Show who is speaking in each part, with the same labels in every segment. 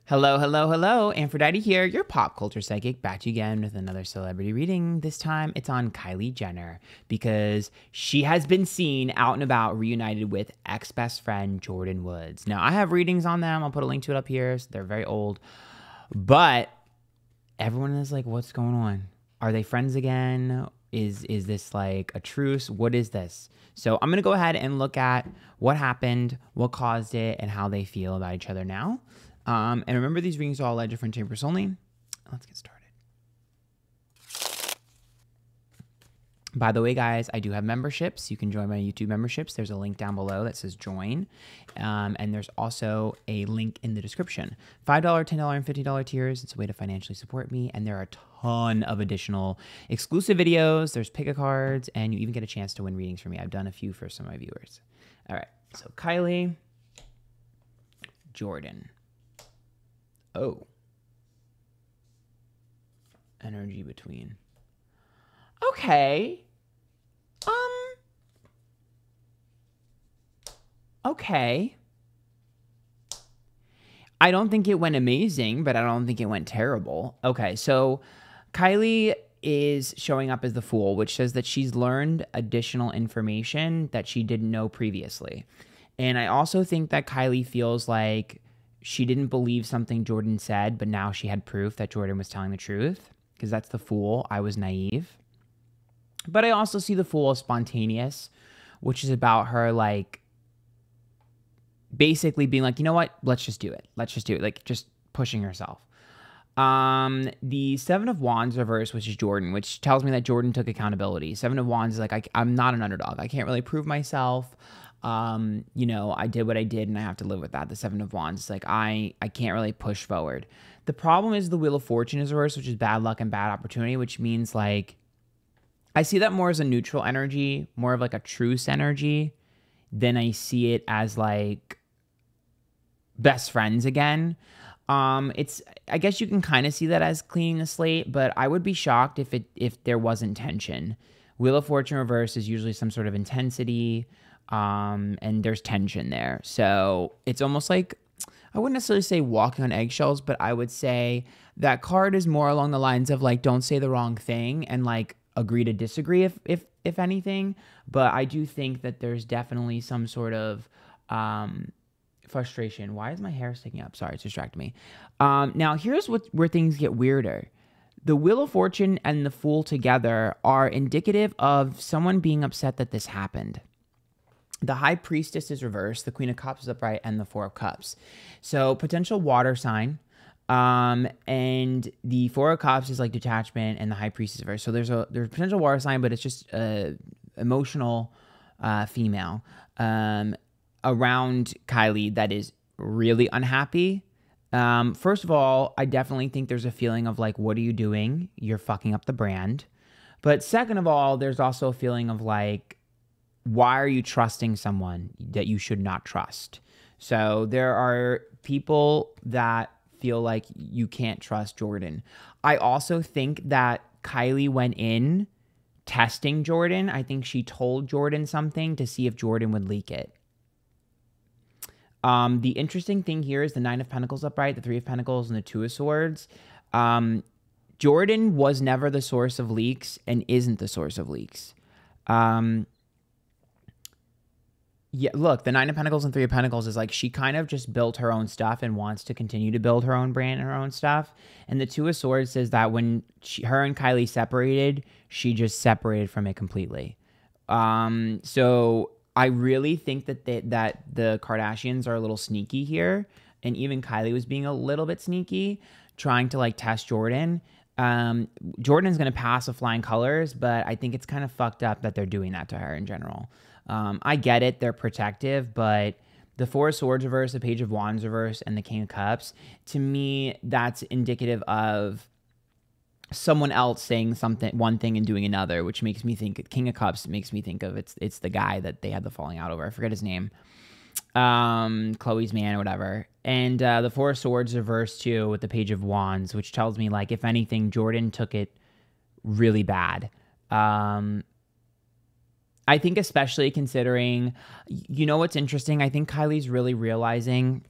Speaker 1: Hello, hello, hello. Antphrodite here, your pop culture psychic, back to you again with another celebrity reading. This time it's on Kylie Jenner because she has been seen out and about reunited with ex-best friend Jordyn Woods. Now, I have readings on them. I'll put a link to it up here. So they're very old. But everyone is like, what's going on? Are they friends again? Is this like a truce? What is this? So I'm going to go ahead and look at what happened, what caused it, and how they feel about each other now. And remember, these readings are all at different chambers only. Let's get started. By the way, guys, I do have memberships. You can join my YouTube memberships. There's a link down below that says join. And there's also a link in the description. $5, $10, and $50 tiers. It's a way to financially support me. And there are a ton of additional exclusive videos. There's pick-a-cards, and you even get a chance to win readings from me. I've done a few for some of my viewers. All right. So Kylie, Jordyn. Oh. Energy between. Okay. Okay. I don't think it went amazing, but I don't think it went terrible. Okay, so Kylie is showing up as the Fool, which says that she's learned additional information that she didn't know previously. And I also think that Kylie feels like she didn't believe something Jordyn said, but now she had proof that Jordyn was telling the truth, because that's the Fool. I was naive. But I also see the Fool as spontaneous, which is about her, like, basically being like, you know what? Let's just do it. Let's just do it. Like, just pushing herself. The Seven of Wands reverse, which is Jordyn, which tells me that Jordyn took accountability. Seven of Wands is like, I'm not an underdog. I can't really prove myself. You know, I did what I did and I have to live with that. The Seven of Wands is like, I can't really push forward. The problem is the Wheel of Fortune is reversed, which is bad luck and bad opportunity, which means like, I see that more as a neutral energy, more of like a truce energy, than I see it as like best friends again. I guess you can kind of see that as cleaning the slate, but I would be shocked if there wasn't tension. Wheel of Fortune reverse is usually some sort of intensity, and there's tension there. So it's almost like, I wouldn't necessarily say walking on eggshells, but I would say that card is more along the lines of like, don't say the wrong thing and like agree to disagree if anything. But I do think that there's definitely some sort of frustration. Why is my hair sticking up? Sorry, it's distracting me. Now, here's where things get weirder. The Wheel of Fortune and the Fool together are indicative of someone being upset that this happened. The High Priestess is reversed, the Queen of Cups is upright, and the Four of Cups. So, potential water sign. And the Four of Cups is like detachment, and the High Priestess is reversed. So, there's a potential water sign, but it's just emotional female around Kylie that is really unhappy. First of all, I definitely think there's a feeling of like, what are you doing? You're fucking up the brand. But second of all, there's also a feeling of like, why are you trusting someone that you should not trust? So there are people that feel like you can't trust Jordyn. I also think that Kylie went in testing Jordyn. I think she told Jordyn something to see if Jordyn would leak it. The interesting thing here is the Nine of Pentacles upright, the Three of Pentacles, and the Two of Swords. Jordyn was never the source of leaks and isn't the source of leaks. Yeah, look, the Nine of Pentacles and Three of Pentacles is like she kind of just built her own stuff and wants to continue to build her own brand and her own stuff. And the Two of Swords says that when her and Kylie separated, she just separated from it completely. So I really think that the Kardashians are a little sneaky here. And even Kylie was being a little bit sneaky, trying to like test Jordyn. Jordyn's going to pass with flying colors, but I think it's kind of fucked up that they're doing that to her in general. I get it. They're protective, but the Four of Swords reverse, the Page of Wands reverse, and the King of Cups, to me, that's indicative of someone else saying something, one thing and doing another, which makes me think King of Cups makes me think of it's the guy that they had the falling out over. I forget his name. Chloe's man or whatever. And the Four of Swords reverse too with the Page of Wands, which tells me like, if anything, Jordyn took it really bad. I think especially considering, you know what's interesting? I think Kylie's really realizing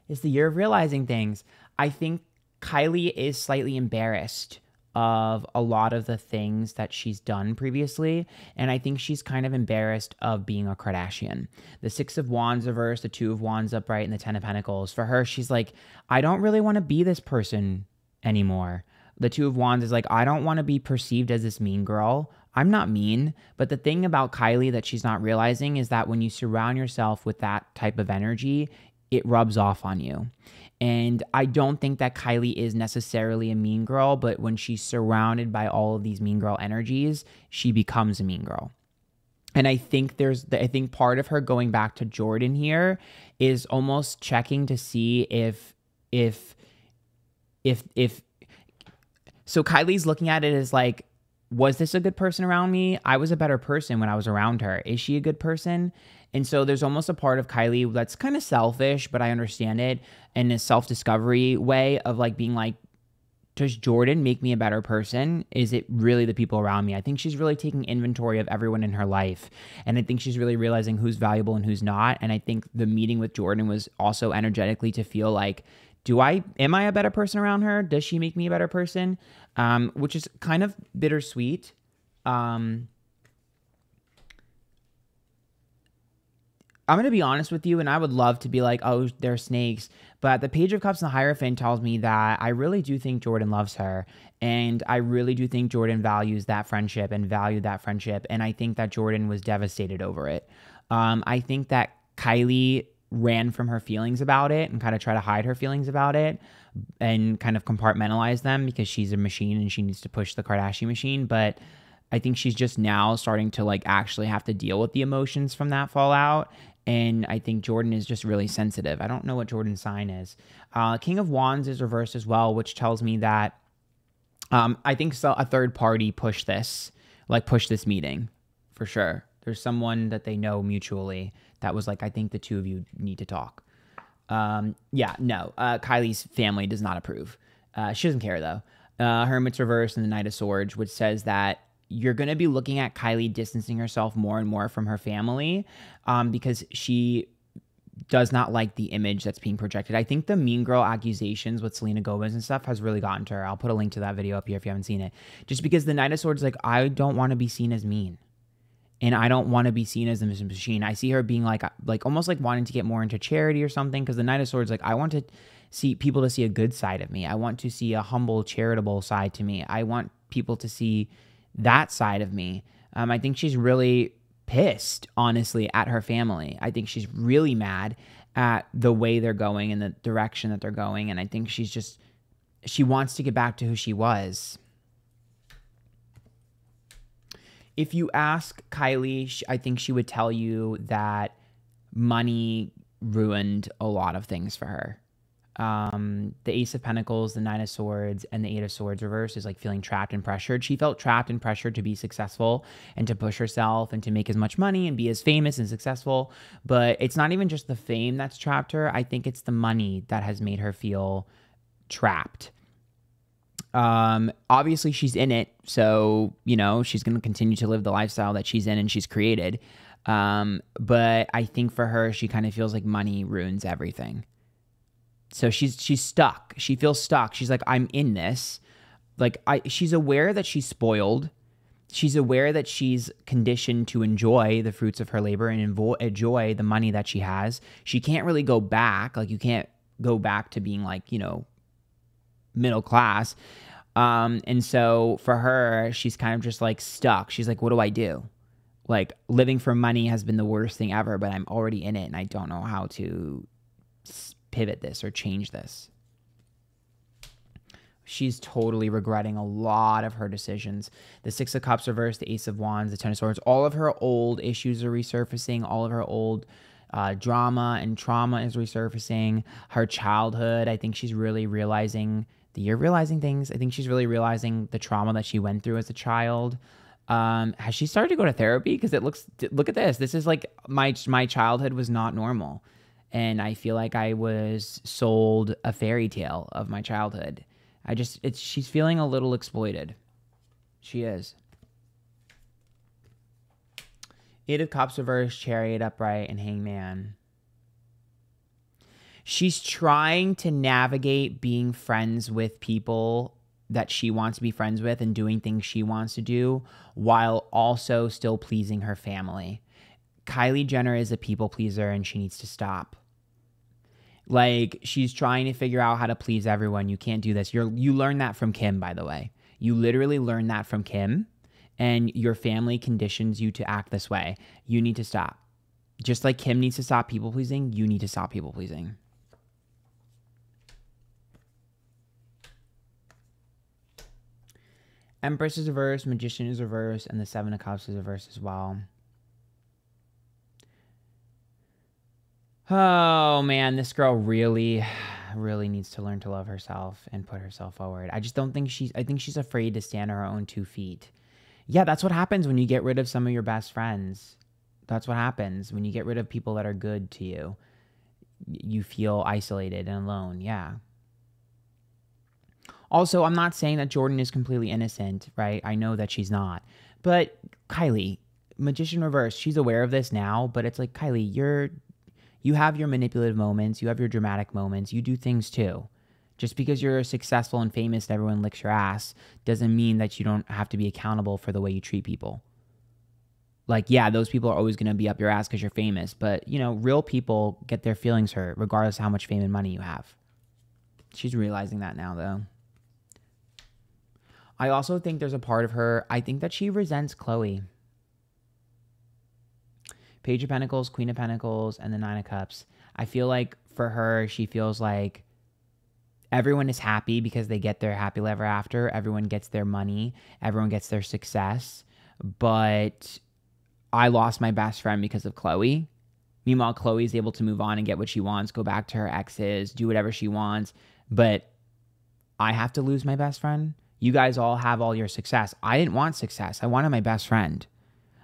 Speaker 1: It's the year of realizing things. I think Kylie is slightly embarrassed of a lot of the things that she's done previously. And I think she's kind of embarrassed of being a Kardashian. The Six of Wands reversed, the Two of Wands upright, and the Ten of Pentacles. For her, she's like, I don't really want to be this person anymore. The Two of Wands is like, I don't want to be perceived as this mean girl. I'm not mean. But the thing about Kylie that she's not realizing is that when you surround yourself with that type of energy, it rubs off on you. And I don't think that Kylie is necessarily a mean girl, but when she's surrounded by all of these mean girl energies, she becomes a mean girl. And I think I think part of her going back to Jordyn here is almost checking to see if so Kylie's looking at it as like, was this a good person around me? I was a better person when I was around her. Is she a good person? And so there's almost a part of Kylie that's kind of selfish, but I understand it in a self-discovery way of like being like, does Jordyn make me a better person? Is it really the people around me? I think she's really taking inventory of everyone in her life. And I think she's really realizing who's valuable and who's not. And I think the meeting with Jordyn was also energetically to feel like, am I a better person around her? Does she make me a better person? Which is kind of bittersweet. I'm going to be honest with you, and I would love to be like, oh, they're snakes. But the Page of Cups and the Hierophant tells me that I really do think Jordyn loves her. And I really do think Jordyn values that friendship and valued that friendship. And I think that Jordyn was devastated over it. I think that Kylie ran from her feelings about it and kind of tried to hide her feelings about it and kind of compartmentalize them because she's a machine and she needs to push the Kardashian machine. But I think she's just now starting to like actually have to deal with the emotions from that fallout. And I think Jordyn is just really sensitive. I don't know what Jordyn's sign is. King of Wands is reversed as well, which tells me that I think a third party pushed this meeting for sure. There's someone that they know mutually that was like, I think the two of you need to talk. Kylie's family does not approve. She doesn't care though. Hermit's reversed and the Knight of Swords, which says that you're going to be looking at Kylie distancing herself more and more from her family because she does not like the image that's being projected. I think the mean girl accusations with Selena Gomez and stuff has really gotten to her. I'll put a link to that video up here if you haven't seen it. Just because the Knight of Swords is like, I don't want to be seen as mean. And I don't want to be seen as a machine. I see her being like almost like wanting to get more into charity or something. Because the Knight of Swords, like, I want to see people to see a good side of me. I want to see a humble, charitable side to me. I want people to see that side of me. I think she's really pissed, honestly, at her family. I think she's really mad at the way they're going and the direction that they're going. And I think she wants to get back to who she was. If you ask Kylie, I think she would tell you that money ruined a lot of things for her. The Ace of Pentacles, the Nine of Swords, and the Eight of Swords reverse is like feeling trapped and pressured. She felt trapped and pressured to be successful and to push herself and to make as much money and be as famous and successful. But it's not even just the fame that's trapped her. I think it's the money that has made her feel trapped. Obviously she's in it, so, you know, she's going to continue to live the lifestyle that she's in and she's created. But I think for her, she kind of feels like money ruins everything. So she's stuck. She feels stuck. She's like, I'm in this. Like, she's aware that she's spoiled. She's aware that she's conditioned to enjoy the fruits of her labor and enjoy the money that she has. She can't really go back. Like, you can't go back to being like, you know, middle class. And so for her, she's kind of just like stuck. She's like, what do I do? Like, living for money has been the worst thing ever, but I'm already in it and I don't know how to pivot this or change this. She's totally regretting a lot of her decisions. The Six of Cups reversed, the Ace of Wands, the Ten of Swords. All of her old issues are resurfacing. All of her old drama and trauma is resurfacing. Her childhood, I think she's really realizing the year of realizing things. I think she's really realizing the trauma that she went through as a child. Has she started to go to therapy? Because look at this. This is like my childhood was not normal. And I feel like I was sold a fairy tale of my childhood. She's feeling a little exploited. She is. Eight of Cups reversed, Chariot upright, and Hangman. She's trying to navigate being friends with people that she wants to be friends with and doing things she wants to do while also still pleasing her family. Kylie Jenner is a people pleaser and she needs to stop. Like, she's trying to figure out how to please everyone. You can't do this. You learned that from Kim, by the way. You literally learned that from Kim, and your family conditions you to act this way. You need to stop. Just like Kim needs to stop people pleasing, you need to stop people pleasing. Empress is reversed, Magician is reversed, and the Seven of Cups is reversed as well. Oh, man, this girl really needs to learn to love herself and put herself forward. I just don't think I think she's afraid to stand on her own 2 feet. Yeah, that's what happens when you get rid of some of your best friends. That's what happens when you get rid of people that are good to you. You feel isolated and alone, yeah. Also, I'm not saying that Jordyn is completely innocent, right? I know that she's not. But Kylie, Magician reverse, she's aware of this now, but it's like, Kylie, you have your manipulative moments, you have your dramatic moments, you do things too. Just because you're successful and famous and everyone licks your ass doesn't mean that you don't have to be accountable for the way you treat people. Like, yeah, those people are always going to be up your ass because you're famous, but, you know, real people get their feelings hurt regardless of how much fame and money you have. She's realizing that now, though. I also think there's a part of her, I think that she resents Chloe. Page of Pentacles, Queen of Pentacles, and the Nine of Cups. I feel like for her, she feels like everyone is happy because they get their happily ever after. Everyone gets their money. Everyone gets their success. But I lost my best friend because of Chloe. Meanwhile, Chloe's able to move on and get what she wants, go back to her exes, do whatever she wants. But I have to lose my best friend. You guys all have all your success. I didn't want success. I wanted my best friend.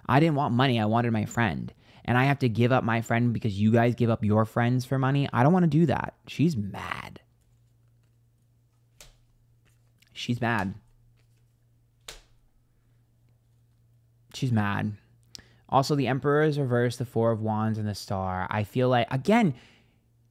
Speaker 1: I didn't want money. I wanted my friend. And I have to give up my friend because you guys give up your friends for money. I don't want to do that. She's mad. She's mad. She's mad. Also, the Emperor is reversed, the Four of Wands, and the Star. I feel like, again,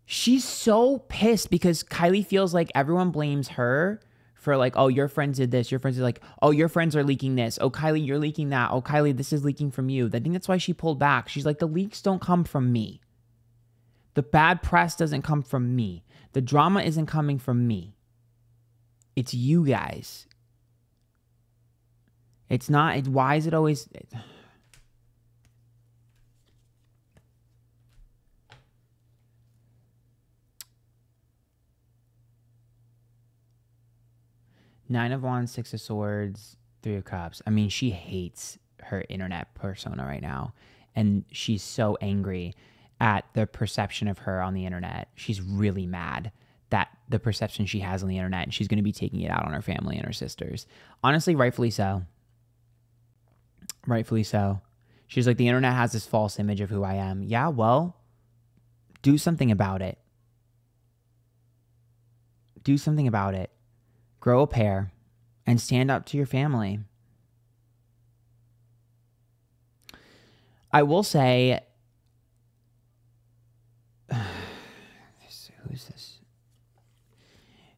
Speaker 1: she's so pissed because Kylie feels like everyone blames her for like, oh, your friends did this. Your friends are like, oh, your friends are leaking this. Oh, Kylie, you're leaking that. Oh, Kylie, this is leaking from you. I think that's why she pulled back. She's like, the leaks don't come from me. The bad press doesn't come from me. The drama isn't coming from me. It's you guys. It's not, why is it always... Nine of Wands, Six of Swords, Three of Cups. I mean, she hates her internet persona right now. And she's so angry at the perception of her on the internet. She's really mad that the perception she has on the internet, and she's going to be taking it out on her family and her sisters. Honestly, rightfully so. Rightfully so. She's like, the internet has this false image of who I am. Yeah, well, do something about it. Do something about it. Grow a pair and stand up to your family. I will say, who's this?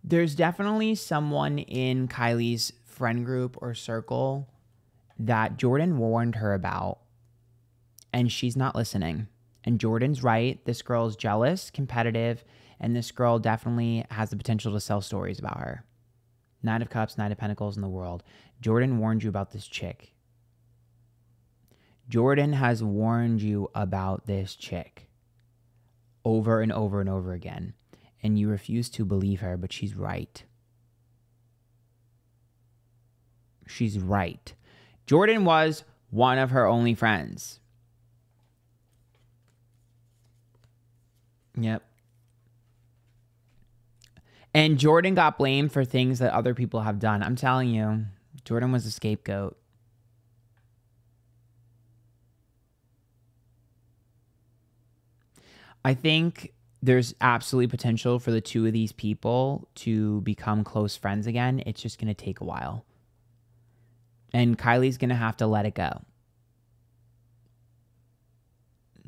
Speaker 1: There's definitely someone in Kylie's friend group or circle that Jordyn warned her about, and she's not listening. And Jordyn's right. This girl's jealous, competitive, and this girl definitely has the potential to sell stories about her. Nine of Cups, Nine of Pentacles in the world. Jordyn warned you about this chick. Jordyn has warned you about this chick over and over and over again. And you refuse to believe her, but she's right. She's right. Jordyn was one of her only friends. Yep. And Jordyn got blamed for things that other people have done. I'm telling you, Jordyn was a scapegoat. I think there's absolutely potential for the two of these people to become close friends again. It's just going to take a while. And Kylie's going to have to let it go.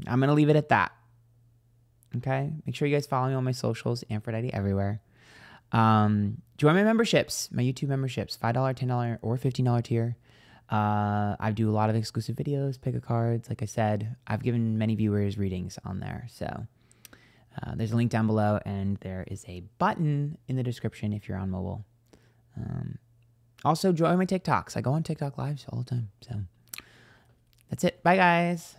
Speaker 1: I'm going to leave it at that. Okay? Make sure you guys follow me on my socials, Antphrodite everywhere. Join my memberships, my YouTube memberships, $5, $10, or $15 tier. I do a lot of exclusive videos, pick a cards. Like I said, I've given many viewers readings on there. So there's a link down below, and there is a button in the description if you're on mobile. Also, join my TikToks. I go on TikTok lives all the time. So that's it. Bye, guys.